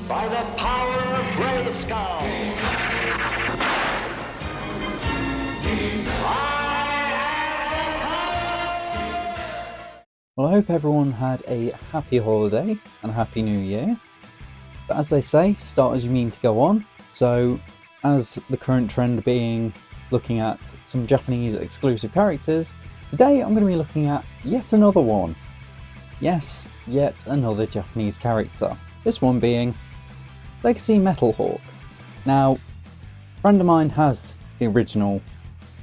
by the power of Grayskull. Well, I hope everyone had a happy holiday and a happy new year. But as they say, start as you mean to go on. So, as the current trend being looking at some Japanese exclusive characters, today I'm going to be looking at yet another one. Yes, yet another Japanese character. This one being Legacy Metal Hawk. Now, a friend of mine has the original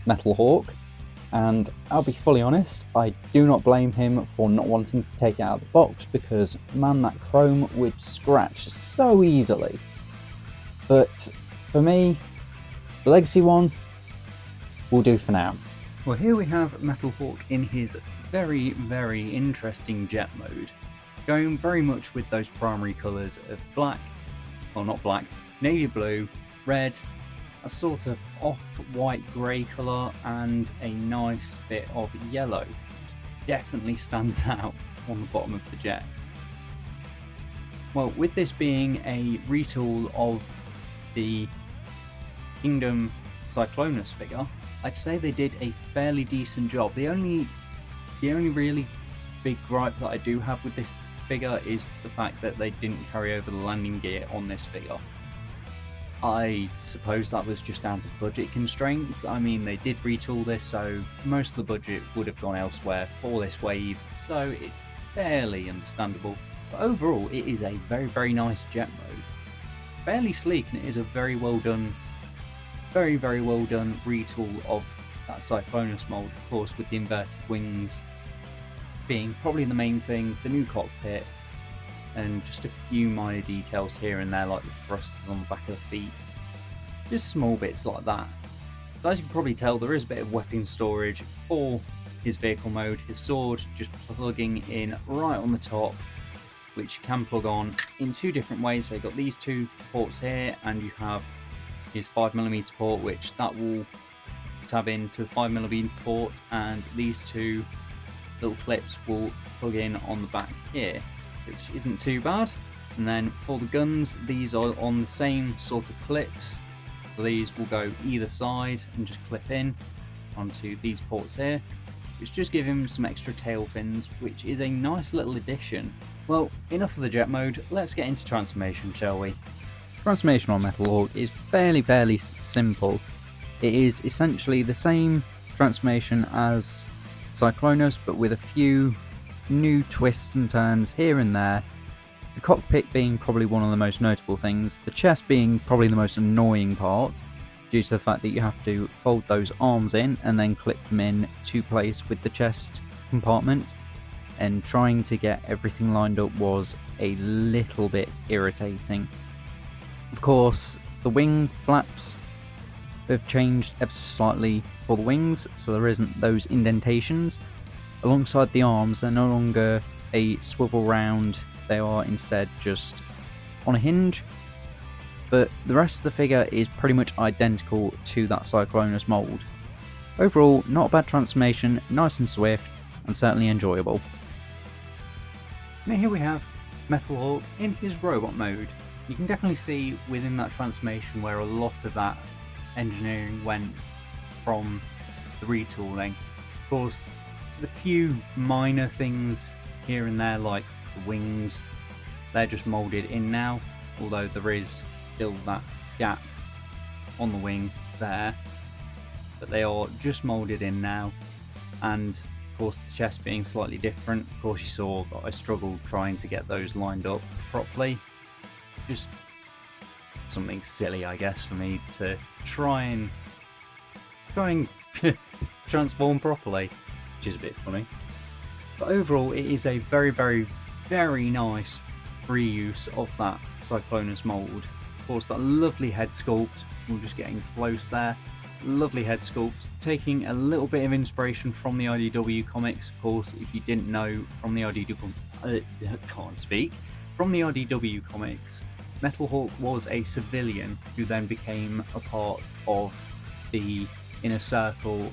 Metal Hawk, and I'll be fully honest, I do not blame him for not wanting to take it out of the box because, man, that chrome would scratch so easily. But for me, the Legacy one will do for now. Well, here we have Metal Hawk in his very, very interesting jet mode, going very much with those primary colours of black, well not black, navy blue, red, a sort of off-white grey colour and a nice bit of yellow. Definitely stands out on the bottom of the jet. Well, with this being a retool of the Kingdom Cyclonus figure, I'd say they did a fairly decent job. The only really big gripe that I do have with this figure is the fact that they didn't carry over the landing gear on this figure. I suppose that was just down to budget constraints. I mean, they did retool this, so most of the budget would have gone elsewhere for this wave, so it's fairly understandable. But overall, it is a very, very nice jet mode. Fairly sleek, and it is a very well done retool of that Cyclonus mold, of course, with the inverted wings being probably the main thing, the new cockpit, and just a few minor details here and there, like the thrusters on the back of the feet. Just small bits like that. So as you can probably tell, there is a bit of weapon storage for his vehicle mode. His sword just plugging in right on the top, which can plug on in two different ways. So you've got these two ports here, and you have his 5mm port, which that will tab into the 5mm port, and these two little clips will plug in on the back here, which isn't too bad. And then for the guns, these are on the same sort of clips, so these will go either side and just clip in onto these ports here, which just give him some extra tail fins, which is a nice little addition. Well, enough of the jet mode, let's get into transformation, shall we? Transformation on Metal Hawk is fairly simple. It is essentially the same transformation as Cyclonus, but with a few new twists and turns here and there. The cockpit being probably one of the most notable things, the chest being probably the most annoying part, due to the fact that you have to fold those arms in and then clip them in to place with the chest compartment, and trying to get everything lined up was a little bit irritating. Of course, the wing flaps have changed ever so slightly for the wings, so there isn't those indentations. Alongside the arms, they're no longer a swivel round, they are instead just on a hinge. But the rest of the figure is pretty much identical to that Cyclonus mould. Overall, not a bad transformation, nice and swift, and certainly enjoyable. Now here we have Metal Hawk in his robot mode. You can definitely see within that transformation where a lot of that engineering went from the retooling. Of course, the few minor things here and there, like the wings, they're just moulded in now, although there is still that gap on the wing there, but they are just moulded in now. And of course, the chest being slightly different. Of course, you saw that I struggled trying to get those lined up properly. Just something silly, I guess, for me to try and transform properly, which is a bit funny. But overall, it is a very nice reuse of that Cyclonus mould. Of course, that lovely head sculpt, we're just getting close there. Lovely head sculpt, taking a little bit of inspiration from the IDW comics. Of course, if you didn't know, from the IDW comics, Metal Hawk was a civilian who then became a part of the inner circle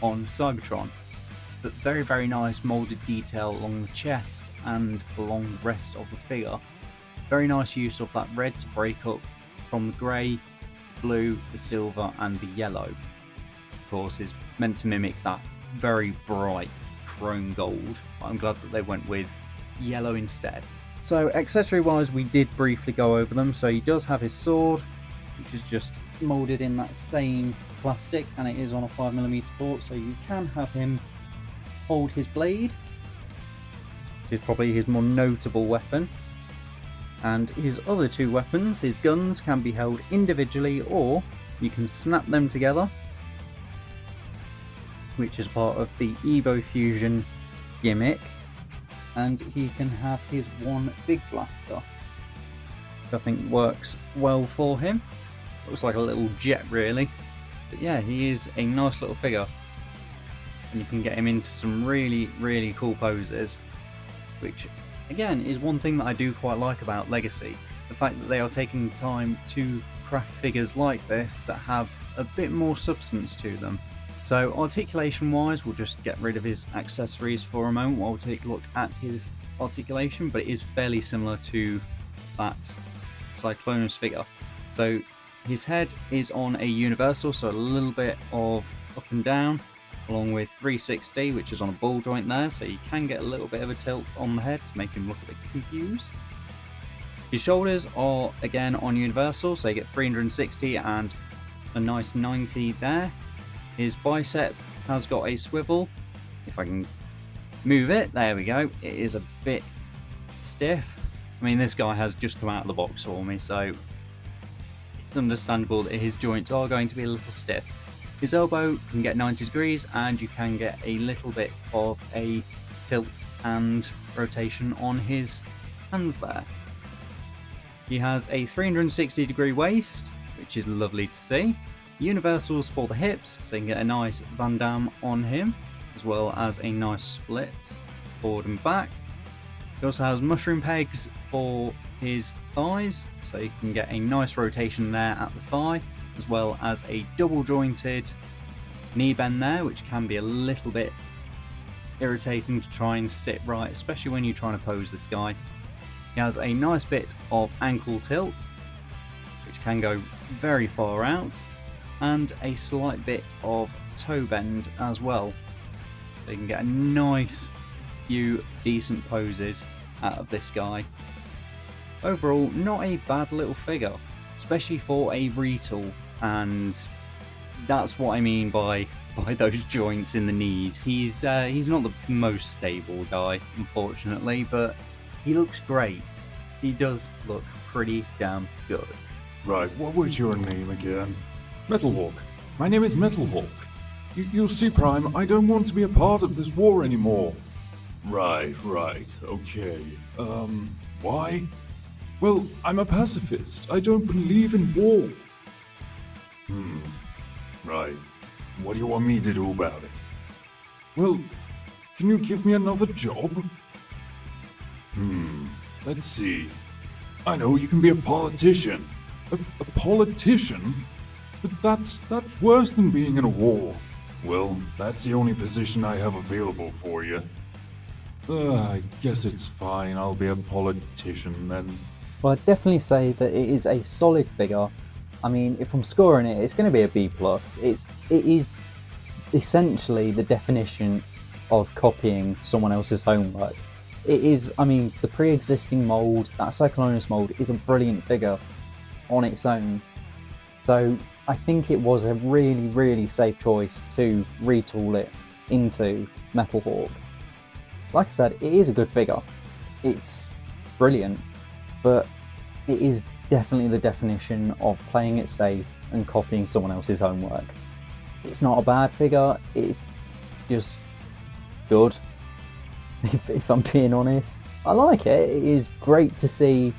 on Cybertron. But very nice moulded detail along the chest and along the rest of the figure. Very nice use of that red to break up from the grey, blue, the silver and the yellow. Of course, is meant to mimic that very bright chrome gold. I'm glad that they went with yellow instead. So accessory wise, we did briefly go over them. So he does have his sword, which is just moulded in that same plastic, and it is on a 5mm port, so you can have him hold his blade, which is probably his more notable weapon. And his other two weapons, his guns, can be held individually, or you can snap them together, which is part of the Evo Fusion gimmick. And he can have his one big blaster, which I think works well for him. Looks like a little jet really. But yeah, he is a nice little figure. And you can get him into some really, really cool poses, which again is one thing that I do quite like about Legacy. The fact that they are taking the time to craft figures like this that have a bit more substance to them. So articulation wise, we'll just get rid of his accessories for a moment while we take a look at his articulation, but it is fairly similar to that Cyclonus figure. So his head is on a universal, so a little bit of up and down, along with 360, which is on a ball joint there, so you can get a little bit of a tilt on the head to make him look a bit confused. His shoulders are again on universal, so you get 360 and a nice 90 there. His bicep has got a swivel. If I can move it, there we go. It is a bit stiff. I mean, this guy has just come out of the box for me, so it's understandable that his joints are going to be a little stiff. His elbow can get 90 degrees, and you can get a little bit of a tilt and rotation on his hands there. He has a 360 degree waist, which is lovely to see. Universals for the hips, so you can get a nice Van Damme on him, as well as a nice split forward and back. He also has mushroom pegs for his thighs, so you can get a nice rotation there at the thigh, as well as a double jointed knee bend there, which can be a little bit irritating to try and sit right, especially when you're trying to pose this guy. He has a nice bit of ankle tilt, which can go very far out, and a slight bit of toe bend as well. So you can get a nice few decent poses out of this guy. Overall, not a bad little figure, especially for a retool, and that's what I mean by those joints in the knees. He's not the most stable guy, unfortunately, but he looks great. He does look pretty damn good. Right, what was your name again? Metalhawk. My name is Metalhawk. You'll see, Prime, I don't want to be a part of this war anymore. Right, okay. Why? Well, I'm a pacifist. I don't believe in war. Right. What do you want me to do about it? Well, can you give me another job? Let's see. I know you can be a politician. A politician? But that's worse than being in a war. Well, that's the only position I have available for you. I guess it's fine. I'll be a politician then. Well, I'd definitely say that it is a solid figure. I mean, if I'm scoring it, it's going to be a B+. It is essentially the definition of copying someone else's homework. It is, I mean, the pre-existing mould, that Cyclonus mould, is a brilliant figure on its own. So I think it was a really, really safe choice to retool it into Metalhawk. Like I said, it is a good figure. It's brilliant, but it is definitely the definition of playing it safe and copying someone else's homework. It's not a bad figure, it's just good, if I'm being honest. I like it. It is great to see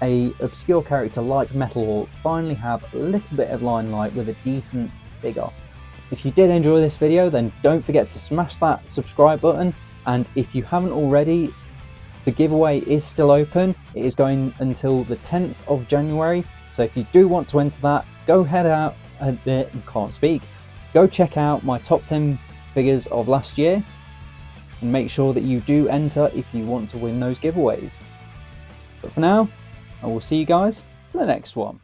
a obscure character like Metalhawk finally have a little bit of limelight with a decent figure. If you did enjoy this video, then don't forget to smash that subscribe button, and if you haven't already, the giveaway is still open. It is going until the 10th of January, so if you do want to enter that, go head out go check out my top 10 figures of last year and make sure that you do enter if you want to win those giveaways. But for now, I will see you guys for the next one.